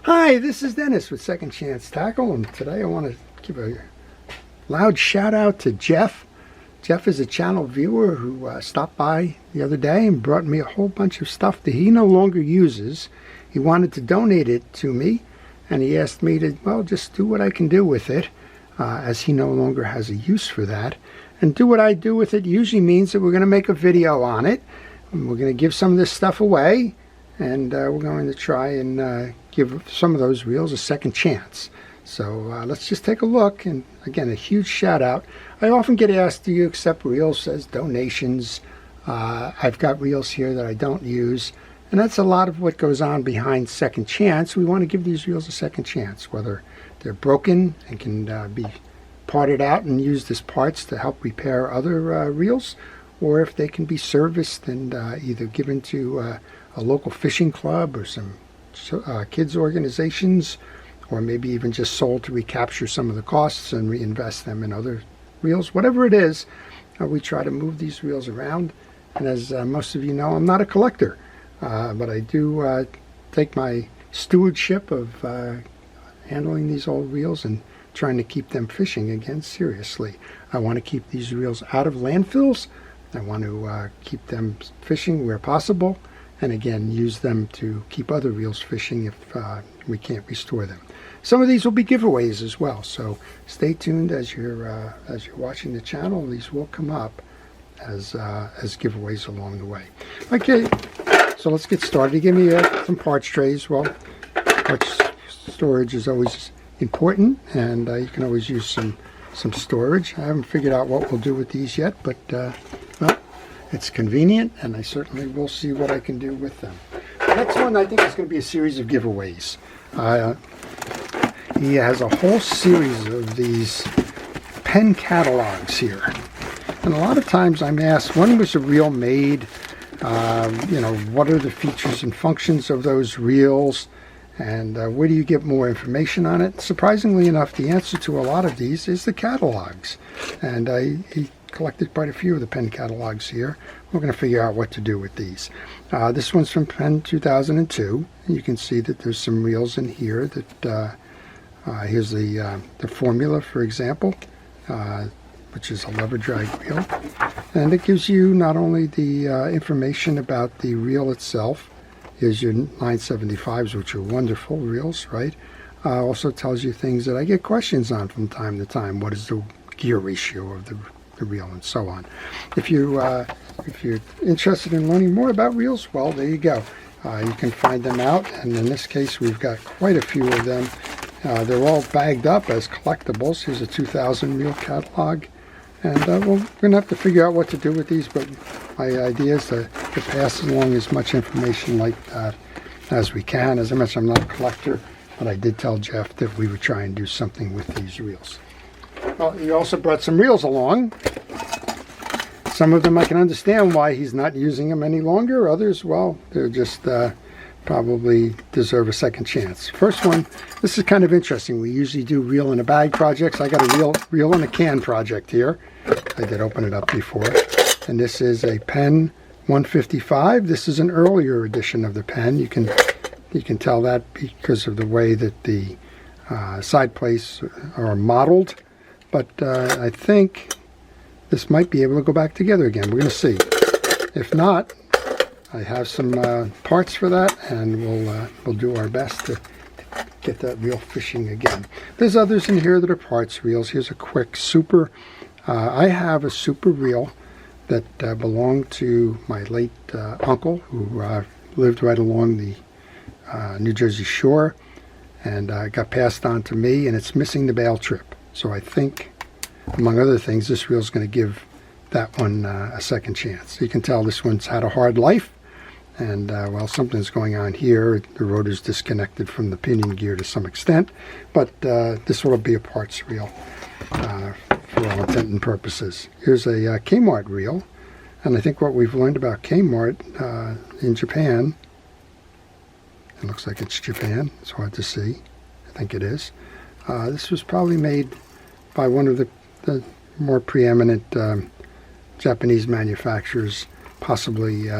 Hi, this is Dennis with Second Chance Tackle, and today I want to give a loud shout out to Jeff. Jeff is a channel viewer who stopped by the other day and brought me a whole bunch of stuff that he no longer uses. He wanted to donate it to me, and he asked me to, well, just do what I can do with it, as he no longer has a use for that. And do what I do with it usually means that we're going to make a video on it, and we're going to give some of this stuff away, and we're going to try and give some of those reels a second chance. So let's just take a look. And again, a huge shout out. I often get asked, do you accept reels as donations? I've got reels here that I don't use, and that's a lot of what goes on behind Second Chance. We want to give these reels a second chance, whether they're broken and can be parted out and used as parts to help repair other reels, or if they can be serviced and either given to a local fishing club or some kids organizations, or maybe even just sold to recapture some of the costs and reinvest them in other reels. Whatever it is, we try to move these reels around. And as most of you know, I'm not a collector, but I do take my stewardship of handling these old reels and trying to keep them fishing again seriously. I want to keep these reels out of landfills. I want to keep them fishing where possible, and again use them to keep other reels fishing if we can't restore them. Some of these will be giveaways as well, so stay tuned as you're watching the channel. These will come up as giveaways along the way. Okay, so let's get started. He gave me some parts trays. Well, parts storage is always important, and you can always use some storage. I haven't figured out what we'll do with these yet, but well, it's convenient, and I certainly will see what I can do with them. The next one I think is going to be a series of giveaways. He has a whole series of these pen catalogs here, and a lot of times I'm asked, when was a reel made? What are the features and functions of those reels, and where do you get more information on it? Surprisingly enough, the answer to a lot of these is the catalogs, and he collected quite a few of the pen catalogs here. We're going to figure out what to do with these. This one's from Penn 2002. You can see that there's some reels in here that here's the formula, for example, which is a lever drag reel, and it gives you not only the information about the reel itself. Here's your 975s, which are wonderful reels, right? Also tells you things that I get questions on from time to time. What is the gear ratio of the reel, and so on. If you're interested in learning more about reels, well, there you go. You can find them out, and in this case, we've got quite a few of them. They're all bagged up as collectibles. Here's a 2000 reel catalog, and we're going to have to figure out what to do with these, but my idea is to pass along as much information like that as we can. As I mentioned, I'm not a collector, but I did tell Jeff that we would try and do something with these reels. Well, he also brought some reels along. Some of them I can understand why he's not using them any longer. Others, well, they're just probably deserve a second chance. First one, this is kind of interesting. We usually do reel in a bag projects. I got a reel in a can project here. I did open it up before. And this is a Penn 155. This is an earlier edition of the Penn. You can tell that because of the way that the side plates are modeled. But I think this might be able to go back together again. We're going to see. If not, I have some parts for that, and we'll do our best to get that reel fishing again. There's others in here that are parts reels. Here's a quick super. I have a super reel that belonged to my late uncle, who lived right along the New Jersey shore, and got passed on to me, and it's missing the bail trip. So I think, among other things, this reel is going to give that one a second chance. You can tell this one's had a hard life, and well, something's going on here. The rotor's disconnected from the pinion gear to some extent, but this will be a parts reel for all intent and purposes. Here's a Kmart reel, and I think what we've learned about Kmart in Japan, it looks like it's Japan. It's hard to see. I think it is. This was probably made by one of the more preeminent Japanese manufacturers, possibly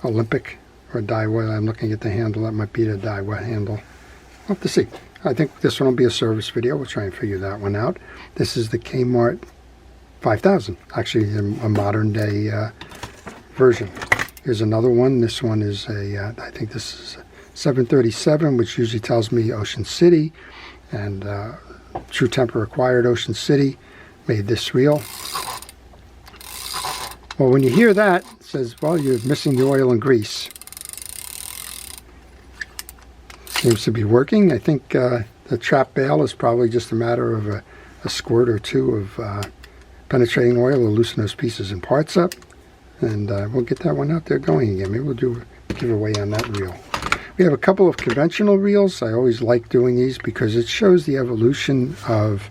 Olympic or Daiwa. I'm looking at the handle. That might be the Daiwa handle. We'll have to see. I think this one will be a service video. We'll try and figure that one out. This is the Kmart 5000. Actually, a modern day version. Here's another one. This one is I think this is a 737, which usually tells me Ocean City. And True Temper acquired Ocean City, made this reel. Well, when you hear that, it says, well, you're missing the oil and grease. Seems to be working. I think the trap bail is probably just a matter of a squirt or two of penetrating oil to loosen those pieces and parts up. And we'll get that one out there going again. Maybe we'll do a giveaway on that reel. We have a couple of conventional reels. I always like doing these because it shows the evolution of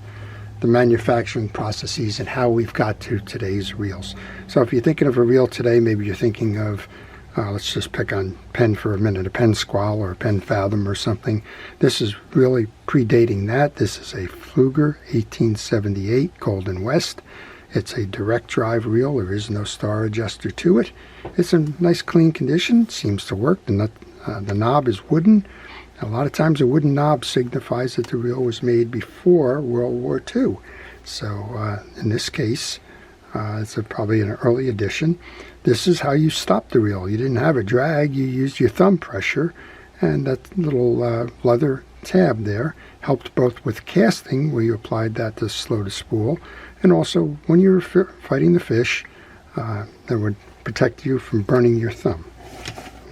the manufacturing processes and how we've got to today's reels. So if you're thinking of a reel today, maybe you're thinking of, let's just pick on Penn for a minute, a Penn Squall or a Penn Fathom or something. This is really predating that. This is a Pflueger 1878 Golden West. It's a direct drive reel. There is no star adjuster to it. It's in nice clean condition. Seems to work. The knob is wooden. A lot of times a wooden knob signifies that the reel was made before World War II. So in this case, it's probably an early edition. This is how you stop the reel. You didn't have a drag. You used your thumb pressure, and that little leather tab there helped both with casting, where you applied that to slow the spool, and also when you were fighting the fish, that would protect you from burning your thumb.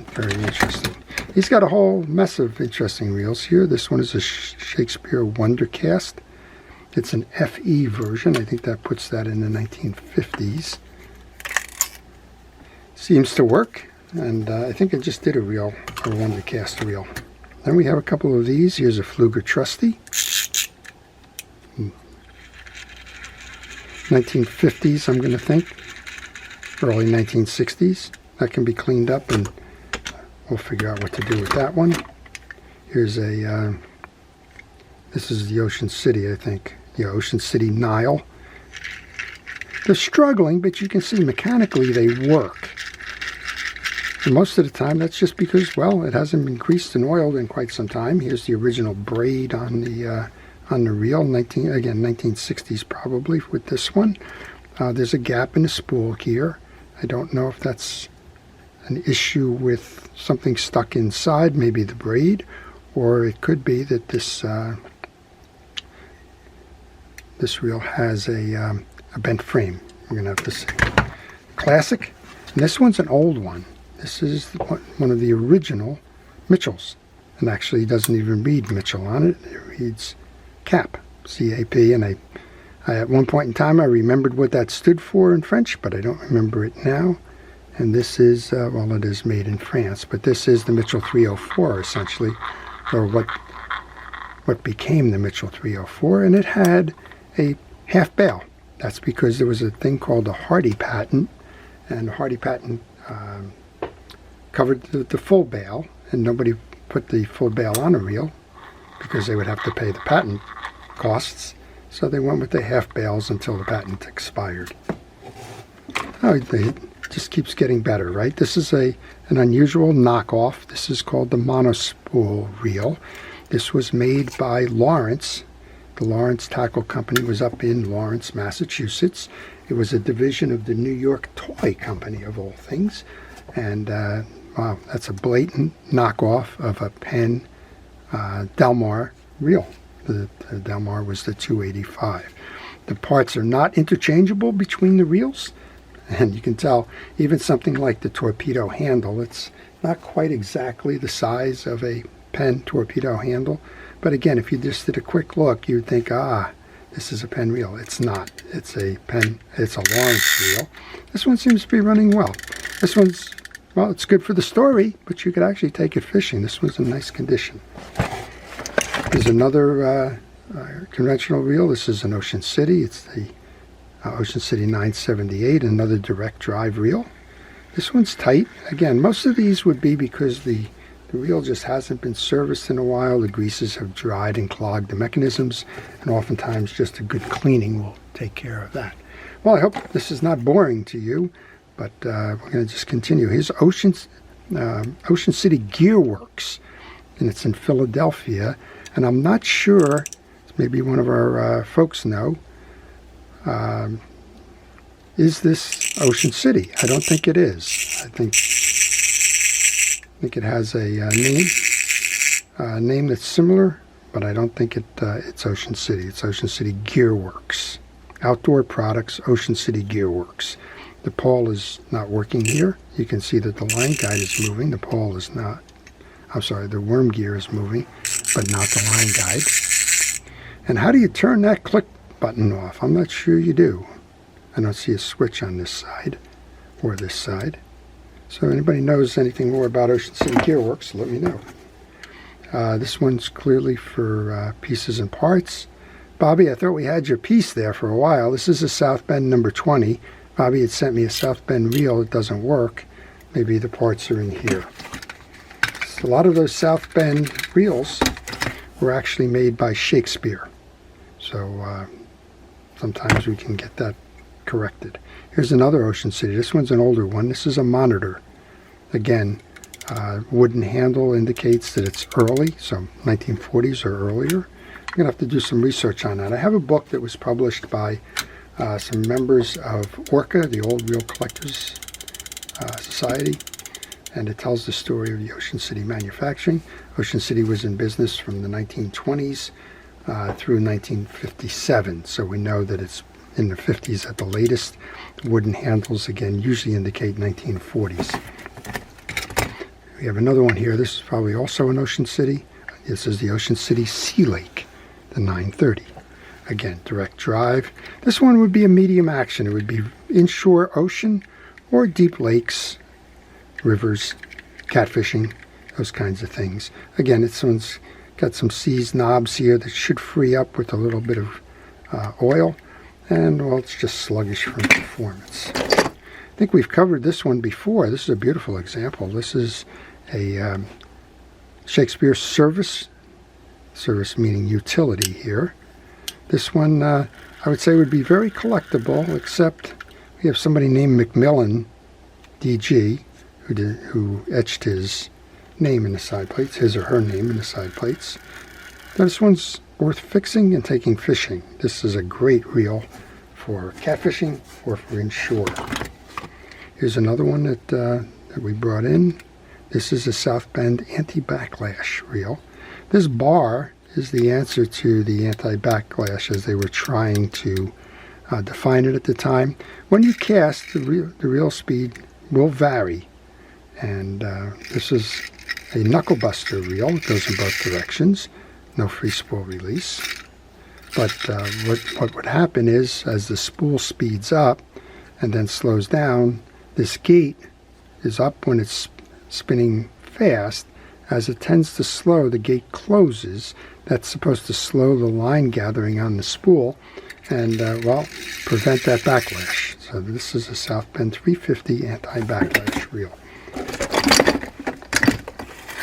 Very interesting. He's got a whole mess of interesting reels here. This one is a Shakespeare Wondercast. It's an FE version. I think that puts that in the 1950s. Seems to work, and I think I just did a Wondercast reel. Then we have a couple of these. Here's a Pflueger Trusty. 1950s, I'm going to think. Early 1960s. That can be cleaned up, and we'll figure out what to do with that one. Here's a, this is the Ocean City, I think. Yeah, Ocean City Nile. They're struggling, but you can see mechanically they work. And most of the time, that's just because, well, it hasn't been greased and oiled in quite some time. Here's the original braid on the reel. 1960s probably with this one. There's a gap in the spool here. I don't know if that's an issue with something stuck inside, maybe the braid, or it could be that this reel has a bent frame. We're gonna have to see. Classic. And this one's an old one. This is one of the original Mitchells, and actually it doesn't even read Mitchell on it. It reads CAP, C-A-P, and I at one point in time I remembered what that stood for in French, but I don't remember it now. And this is, well, it is made in France, but this is the Mitchell 304 essentially, or what became the Mitchell 304, and it had a half bail. That's because there was a thing called the Hardy patent, and the Hardy patent covered the full bail, and nobody put the full bail on a reel because they would have to pay the patent costs, so they went with the half bails until the patent expired. Oh, it just keeps getting better, right? This is an unusual knockoff. This is called the monospool reel. This was made by Lawrence. The Lawrence Tackle Company was up in Lawrence, Massachusetts. It was a division of the New York Toy Company, of all things. And, wow, that's a blatant knockoff of a Penn Delmar reel. The Delmar was the 285. The parts are not interchangeable between the reels. And you can tell, even something like the torpedo handle, it's not quite exactly the size of a Penn torpedo handle. But again, if you just did a quick look, you'd think, this is a Penn reel. It's not. It's a Lawrence reel. This one seems to be running well. This one's, well, it's good for the story, but you could actually take it fishing. This one's in nice condition. There's another conventional reel. This is an Ocean City. It's the Ocean City 978, another direct drive reel. This one's tight. Again, most of these would be because the reel just hasn't been serviced in a while. The greases have dried and clogged the mechanisms, and oftentimes just a good cleaning will take care of that. Well, I hope this is not boring to you, but we're going to just continue. Here's Ocean City Gear Works, and it's in Philadelphia. And I'm not sure, maybe one of our folks know, is this Ocean City? I don't think it is. I think it has a name that's similar, but I don't think it's Ocean City. It's Ocean City Gear Works. Outdoor Products, Ocean City Gear Works. The pole is not working here. You can see that the line guide is moving. The pole is not. I'm sorry, the worm gear is moving, but not the line guide. And how do you turn that click button off? I'm not sure you do. I don't see a switch on this side or this side. So anybody knows anything more about Ocean City Gear Works, let me know. This one's clearly for pieces and parts. Bobby, I thought we had your piece there for a while. This is a South Bend number 20. Bobby had sent me a South Bend reel. It doesn't work. Maybe the parts are in here. So a lot of those South Bend reels were actually made by Shakespeare. So sometimes we can get that corrected. Here's another Ocean City. This one's an older one. This is a monitor. Again, wooden handle indicates that it's early, so 1940s or earlier. I'm going to have to do some research on that. I have a book that was published by some members of ORCA, the Old Reel Collectors Society, and it tells the story of the Ocean City manufacturing. Ocean City was in business from the 1920s through 1957, so we know that it's in the 50s at the latest. Wooden handles, again, usually indicate 1940s. We have another one here. This is probably also an Ocean City. This is the Ocean City Sea Lake, the 930. Again, direct drive. This one would be a medium action. It would be inshore ocean or deep lakes, rivers, catfishing, those kinds of things. Again, this one's got some seized knobs here that should free up with a little bit of oil. And, well, it's just sluggish from performance. I think we've covered this one before. This is a beautiful example. This is a Shakespeare service meaning utility here. This one, I would say, would be very collectible, except we have somebody named Macmillan, DG, who etched his name in the side plates, his or her name in the side plates. Now, this one's worth fixing and taking fishing. This is a great reel for catfishing or for inshore. Here's another one that we brought in. This is a South Bend anti-backlash reel. This bar is the answer to the anti-backlash as they were trying to define it at the time. When you cast, the reel speed will vary. And this is a knuckle buster reel. It goes in both directions. No free spool release. But what would happen is, as the spool speeds up and then slows down, this gate is up when it's spinning fast. As it tends to slow, the gate closes. That's supposed to slow the line gathering on the spool and, well, prevent that backlash. So this is a South Bend 350 anti-backlash reel.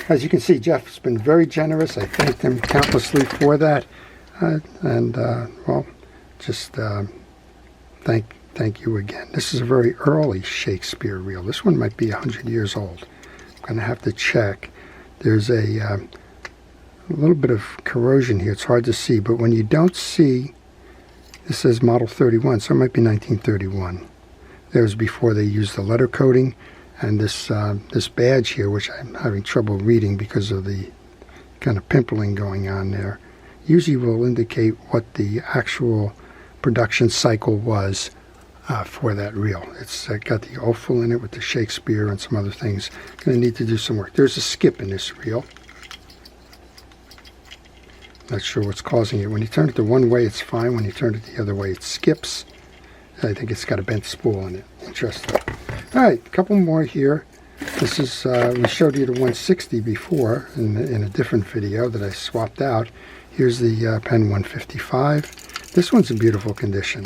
As you can see, Jeff has been very generous. I thanked him countlessly for that. Well, just thank you again. This is a very early Shakespeare reel. This one might be 100 years old. I'm going to have to check. There's a little bit of corrosion here. It's hard to see, but when you don't see, this says model 31, so it might be 1931. That was before they used the letter coding. And this badge here, which I'm having trouble reading because of the kind of pimpling going on there, usually will indicate what the actual production cycle was for that reel. It's got the offal in it with the Shakespeare and some other things. Going to need to do some work. There's a skip in this reel. Not sure what's causing it. When you turn it the one way, it's fine. When you turn it the other way, it skips. I think it's got a bent spool in it. Interesting. All right, a couple more here. This is, we showed you the 160 before in a different video that I swapped out. Here's the Penn 155. This one's in beautiful condition.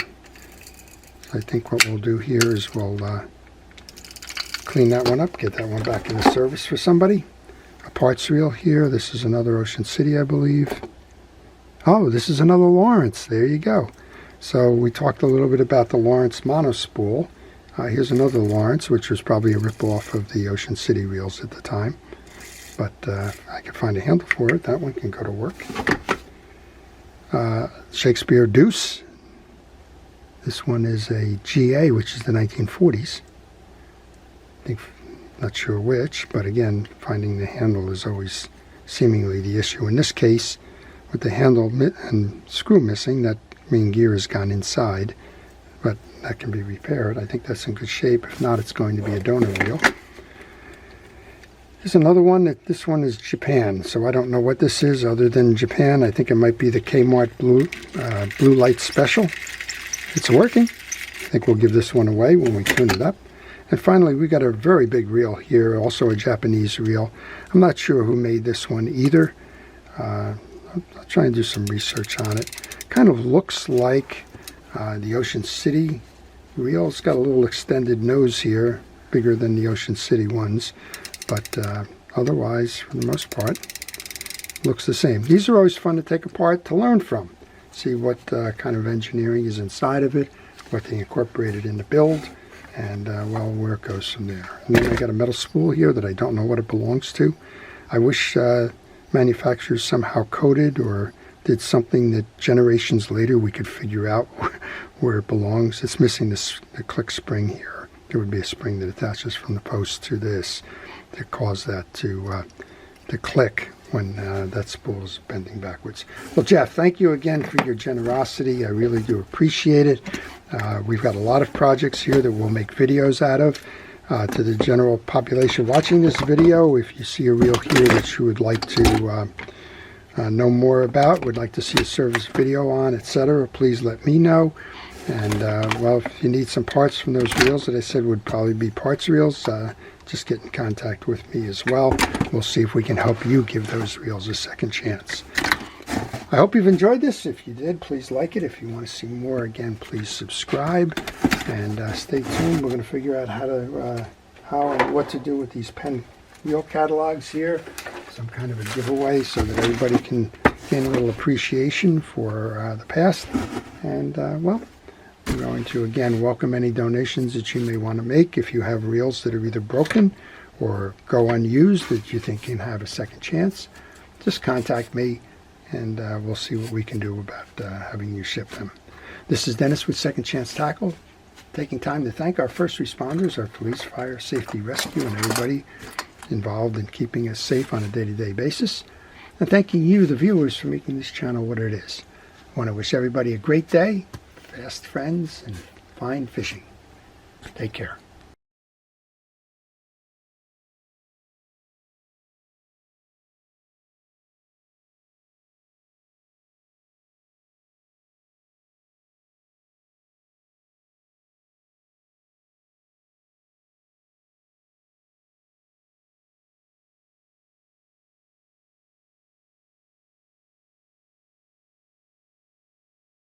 So I think what we'll do here is we'll clean that one up, get that one back into service for somebody. A parts reel here. This is another Ocean City, I believe. Oh, this is another Lawrence. There you go. So we talked a little bit about the Lawrence monospool. Here's another Lawrence, which was probably a rip-off of the Ocean City reels at the time. But I can find a handle for it. That one can go to work. Shakespeare Deuce. This one is a GA, which is the 1940s. Not sure which, but again, finding the handle is always seemingly the issue. In this case, with the handle and screw missing, that main gear has gone inside, but that can be repaired. I think that's in good shape. If not, it's going to be a donor reel. Here's another one. This one is Japan, so I don't know what this is other than Japan. I think it might be the Kmart Blue Light Special. It's working. I think we'll give this one away when we tune it up. And finally, we got a very big reel here, also a Japanese reel. I'm not sure who made this one either. I'll try and do some research on it. Kind of looks like the Ocean City reel. It's got a little extended nose here, bigger than the Ocean City ones. But otherwise, for the most part, looks the same. These are always fun to take apart to learn from. See what kind of engineering is inside of it, what they incorporated in the build, and well, where it goes from there. And then I got a metal spool here that I don't know what it belongs to. I wish manufacturers somehow coded or did something that generations later we could figure out where it belongs. It's missing the click spring here. There would be a spring that attaches from the post to this to cause that to click when that spool is bending backwards. Well, Jeff, thank you again for your generosity. I really do appreciate it. We've got a lot of projects here that we'll make videos out of. To the general population watching this video, if you see a reel here that you would like to know more about, would like to see a service video on, etc., please let me know. And well, if you need some parts from those reels that I said would probably be parts reels, just get in contact with me as well. We'll see if we can help you give those reels a second chance. I hope you've enjoyed this. If you did, please like it. If you want to see more, again, please subscribe and stay tuned. We're going to figure out how and what to do with these Penn reel catalogs here. Some kind of a giveaway so that everybody can gain a little appreciation for the past. And well, I'm going to again welcome any donations that you may want to make. If you have reels that are either broken or go unused that you think can have a second chance, just contact me and we'll see what we can do about having you ship them. This is Dennis with Second Chance Tackle, taking time to thank our first responders, our police, fire, safety, rescue, and everybody involved in keeping us safe on a day-to-day basis, and thanking you, the viewers, for making this channel what it is. I want to wish everybody a great day, fast friends, and fine fishing. Take care.